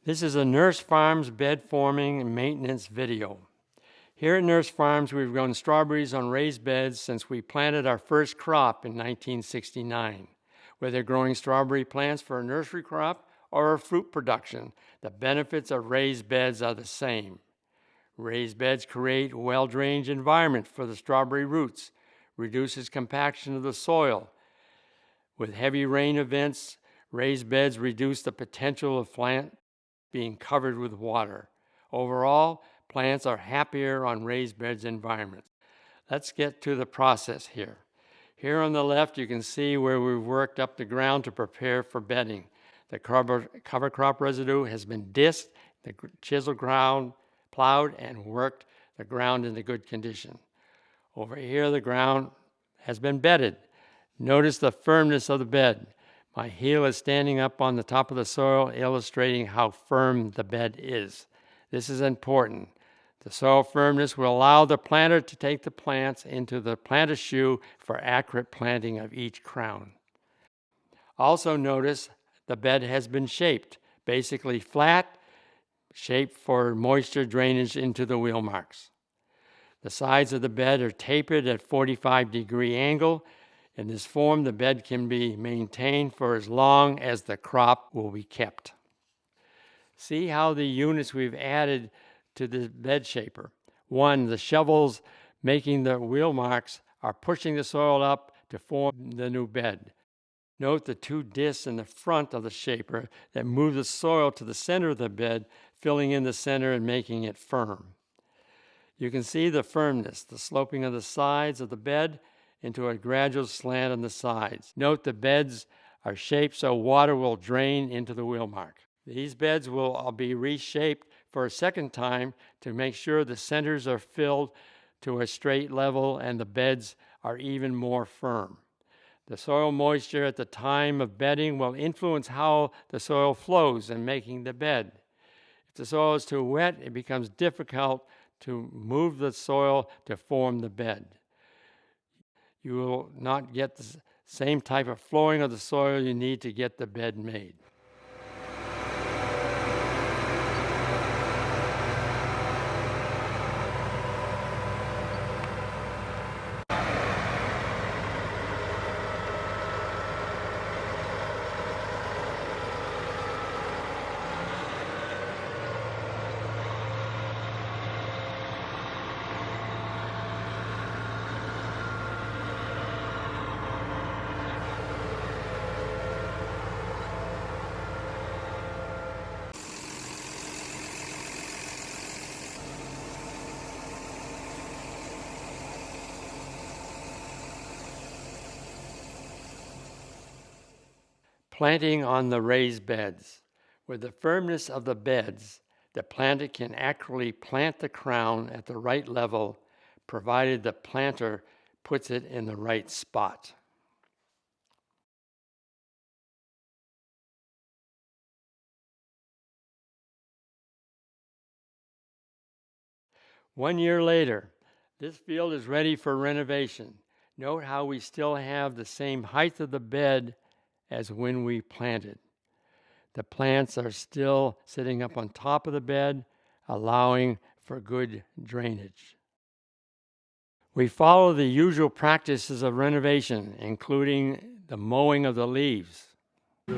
This is a Nourse Farms bed forming and maintenance video. Here at Nourse Farms, we've grown strawberries on raised beds since we planted our first crop in 1969. Whether growing strawberry plants for a nursery crop or a fruit production, the benefits of raised beds are the same. Raised beds create a well-drained environment for the strawberry roots, reduces compaction of the soil. With heavy rain events, raised beds reduce the potential of plant being covered with water. Overall, plants are happier on raised beds environments. Let's get to the process here. Here on the left, you can see where we've worked up the ground to prepare for bedding. The cover crop residue has been disked, the chisel ground plowed, and worked the ground into good condition. Over here, the ground has been bedded. Notice the firmness of the bed. My heel is standing up on the top of the soil, illustrating how firm the bed is. This is important. The soil firmness will allow the planter to take the plants into the planter shoe for accurate planting of each crown. Also notice the bed has been shaped, basically flat, shaped for moisture drainage into the wheel marks. The sides of the bed are tapered at 45-degree angle. In this form, the bed can be maintained for as long as the crop will be kept. See how the units we've added to the bed shaper. One, the shovels making the wheel marks are pushing the soil up to form the new bed. Note the two discs in the front of the shaper that move the soil to the center of the bed, filling in the center and making it firm. You can see the firmness, the sloping of the sides of the bed into a gradual slant on the sides. Note the beds are shaped so water will drain into the wheel mark. These beds will be reshaped for a second time to make sure the centers are filled to a straight level and the beds are even more firm. The soil moisture at the time of bedding will influence how the soil flows in making the bed. If the soil is too wet, it becomes difficult to move the soil to form the bed. You will not get the same type of flowing of the soil you need to get the bed made. Planting on the raised beds. With the firmness of the beds, the planter can accurately plant the crown at the right level, provided the planter puts it in the right spot. One year later, this field is ready for renovation. Note how we still have the same height of the bed as when we planted. The plants are still sitting up on top of the bed, allowing for good drainage. We follow the usual practices of renovation, including the mowing of the leaves. The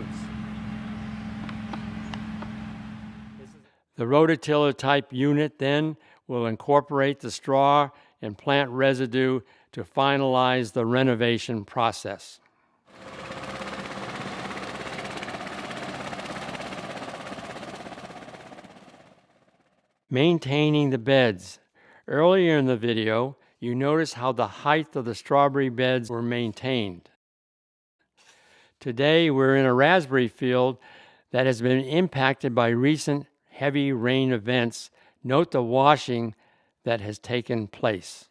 rototiller type unit then will incorporate the straw and plant residue to finalize the renovation process. Maintaining the beds. Earlier in the video, you noticed how the height of the strawberry beds were maintained. Today, we're in a raspberry field that has been impacted by recent heavy rain events. Note the washing that has taken place.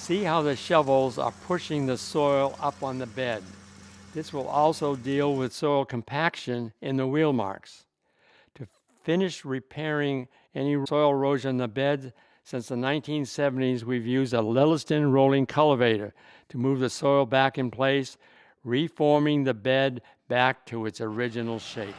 See how the shovels are pushing the soil up on the bed. This will also deal with soil compaction in the wheel marks. To finish repairing any soil erosion in the bed, since the 1970s, we've used a Lilliston rolling cultivator to move the soil back in place, reforming the bed back to its original shape.